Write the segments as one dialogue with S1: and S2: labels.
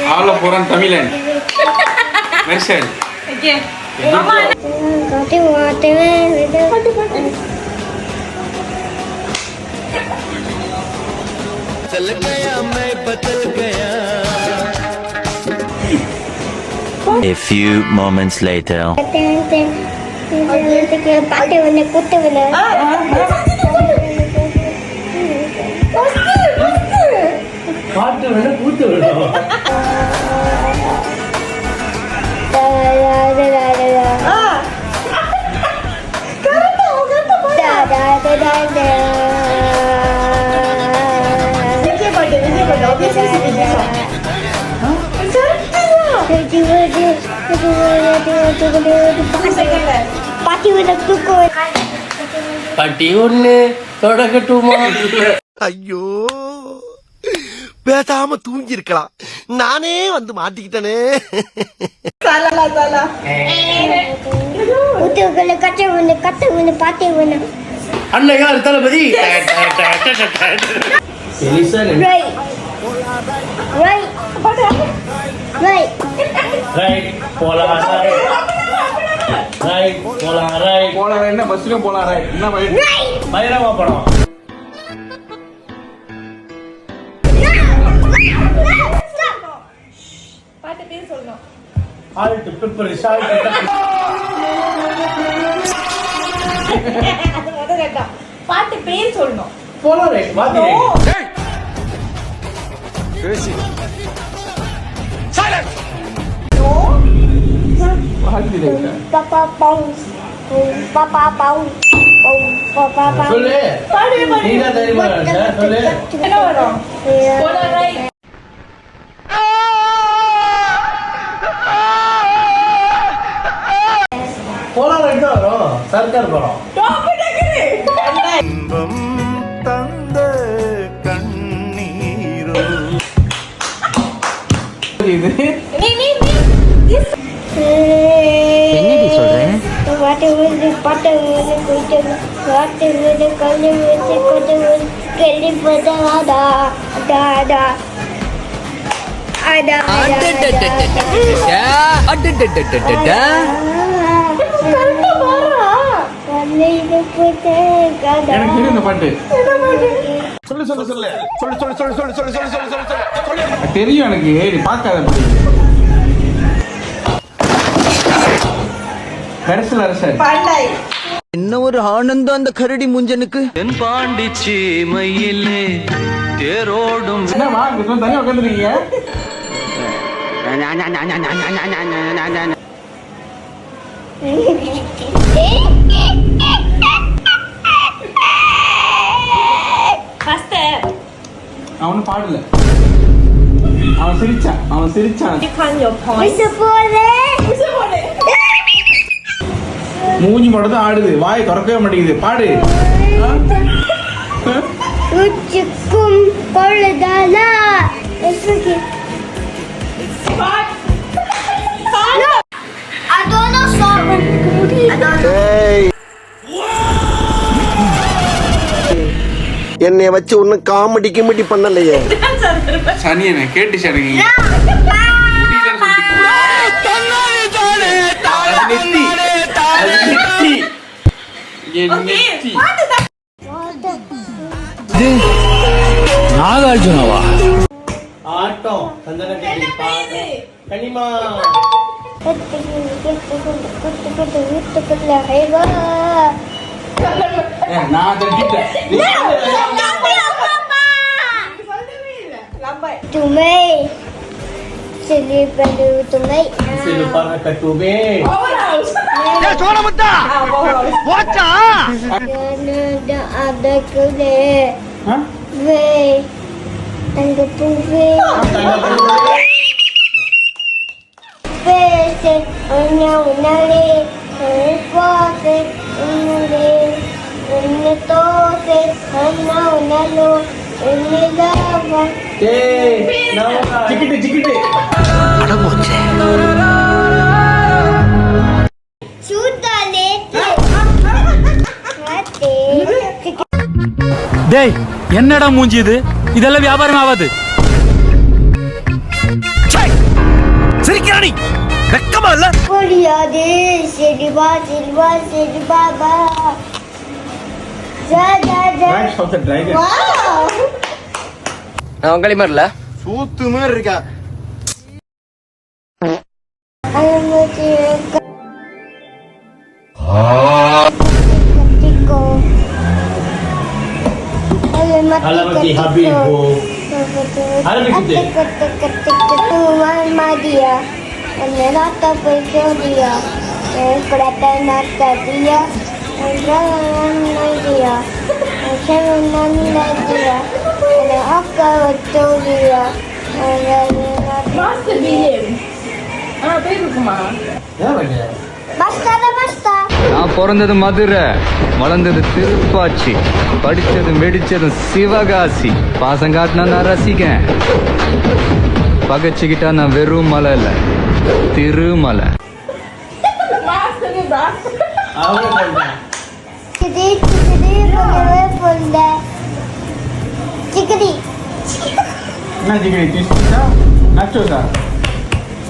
S1: Habla puran Tamilan. Marcel.
S2: चल गया मैं बदल गया. A few moments later.
S3: பட்டி ஒண்ணு தொடக்கட்டுமா?
S4: ஐயோ, பேசாம தூங்கி இருக்கலாம், நானே வந்து மாட்டிக்கிட்டனே.
S3: அண்ணன் யார் தளபதி?
S1: என்ன பஸ்லயும் போலாம். என்ன
S3: பைரவா படம்.
S5: பாட்டு பேர் சொல்லணும்.
S3: Alt pepper salt.
S5: அது முதல்ல கேட்டா பாட்டு பேர் சொல்லணும்.
S3: போலாரேட் வாதி.
S1: பேசி
S4: சைலன்ட்.
S5: நோ.
S1: வாழ்த்தி லைட்டா.
S5: பாப்பா பவுன்ஸ். பாப்பா பவுன்ஸ். பாப்பா பவுன்ஸ்.
S3: சொல்லு.
S5: பாடு பாடு.
S3: நீங்க தெரியுமா சொல்லு.
S5: என்ன வரும்? போலாரைட்.
S3: போலாரேட் தான் வரும். சர்க்கார் படம்.
S5: டாப் டக்கரே.
S2: இன்பம் தந்த கண்ணீரோ.
S1: இது
S5: நீ
S6: என்னடி சொல்றேன்?
S5: பாட்டு வந்து குடிச்சு பாட்டு வந்து கல்லு வந்து கொண்டு கெல்லி பதாடா டாடா அடா
S1: எனக்கு இந்த பாட்டு
S4: சொல்லு சொல்லு சொல்லு சொல்லு சொல்லு சொல்லு சொல்லு சொல்லு சொல்லு சொல்லு சொல்லு சொல்லு.
S1: தெரியும் எனக்கு. நீ பார்க்காத கடைசியில் அரசர்
S6: என்ன ஒரு ஆனந்தம் அந்த கரடி முஞ்சனுக்கு.
S2: என் பாண்டிச்சி மயிலே தேரோடும்.
S1: என்னமா தனியா உட்காந்துருக்கீங்க? அவனு பாடல. அவன் சிரிச்சான். மூஞ்சி மட்டும் தான் ஆடுது, வாய் திறக்கவே மாட்டேங்குது. பாடு.
S5: உச்சிக்கும் பொழுதானா
S4: என்னைய வச்சு ஒன்னும் காமெடி கிமெடி பண்ணலையே.
S1: சனியனை கேட்டு சனி
S6: நாகார்ஜுனவா?
S3: ஆட்டம் சந்தன கட்டி பாட்டு கனிமா
S1: நான் தட்டிட்டேன்.
S5: तुम्हें चलिए पहले तुम्हें
S3: சிலுப்பான கட்டுமே
S5: ada kule
S1: Hah?
S5: ve tanda tuve ve se anya unale pa se unale unne to se anna unalo unne lava
S3: டேய் நான்
S1: சிக்கிட்டு சிக்கிட்டு
S5: sudah lete mate
S7: டேய் என்னடா மூஞ்சி இது இதெல்லாம் வியாபாரம் ஆகாது சிரிக்கிறானி வெக்கமா இல்ல
S5: Kuliade Silva Baba. Ja.
S1: Rise of the Dragon.
S5: Wow.
S6: அவன் களிமர்ல
S4: சூத்து மாதிரி இருக்கா
S3: Alamati Habibu. Alamati
S5: Tuhan Madia. Menata Perjodia. Pratanata dia. Dia. Dia. Akka Victoria. Basta.
S7: நான் பிறந்தது மதுரை வளர்ந்தது திருப்பாச்சி படிச்சது மெடிச்சது சிவகாசி பாசம் காட்டினா நான் ரசிக்கேன் பகச்சுக்கிட்டா நான் வெறும் மலை இல்ல திருமலை
S5: Chickadee.
S1: என்ன சிக்கடி டிஸ்டா நச்சோதா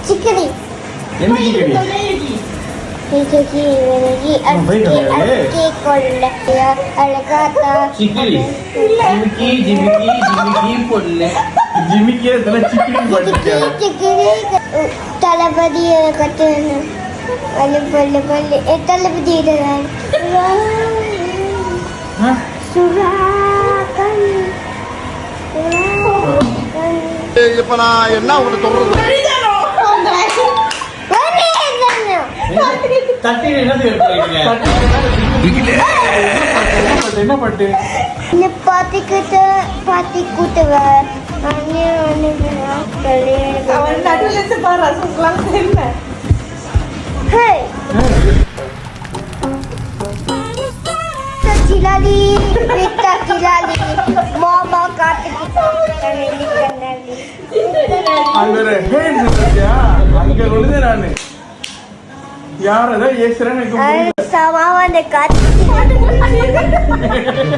S5: Chickadee.
S1: என்ன சிக்கடி
S5: Chickadee.
S3: சிக்கிலி ஜிமிக்கி பொண்ணு
S1: ஜிமிக்கே இதெல்லாம் சிக்கடி படிச்சாங்க
S5: தளபதி கட்டணும் பல்லு தளபதி
S4: இப்ப நான் என்ன உனக்கு சொல்றது
S3: தட்டி என்னது எடுக்கிறீங்க
S1: என்ன பட்டு
S5: பாத்தி கூட்டுவ Kilali, Vita Kilali, Mama Katikali.
S1: அங்க ஒரு ஹேண்ட் இருந்துச்சா அங்க விழுந்து நானு யாரதான் ஏசுறேன்னு எனக்கு புரியல.
S5: Samawan Katikali.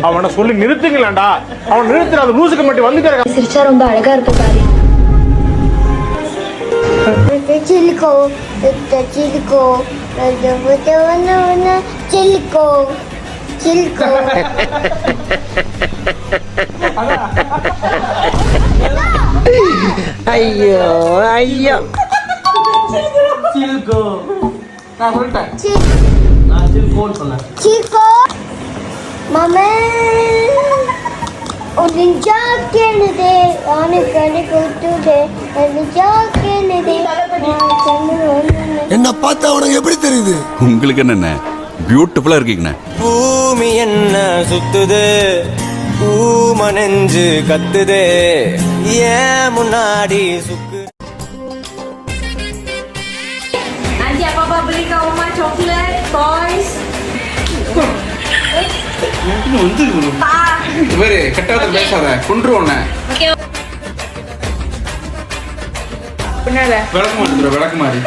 S4: அவனை சொல்லி நிறுத்துங்களேன்டா அவன் நிறுத்துற அது லூசுக்கு மட்டும் வந்து
S8: சிரிச்சா ரொம்ப அழகா இருக்கு பாரு
S5: Chiliko, Chiliko.
S6: ஐயோ
S3: சில்கோ
S1: நான் சொல்லிட்டேன்
S3: நான் சில்கோன்னு சொன்னேன்
S5: Chico, Mama. Kennedy, on a clinical today, and the John Kennedy.
S9: என்ன பார்த்தா உனக்கு எப்படி தெரியுது?
S10: உங்களுக்கு என்ன பியூட்டிஃபுல்லா இருக்கீங்க.
S2: பூமி என்ன சுத்துது பூம நெஞ்சு கத்துதே ஏன் முன்னாடி சுக்கு
S8: Nanti apa-apa beli kat rumah coklat, toys.
S1: வந்து வேறு கட்டாத பேசாத கொன்று உன்ன விளக்கு மாட்டுற விளக்கு மாதிரி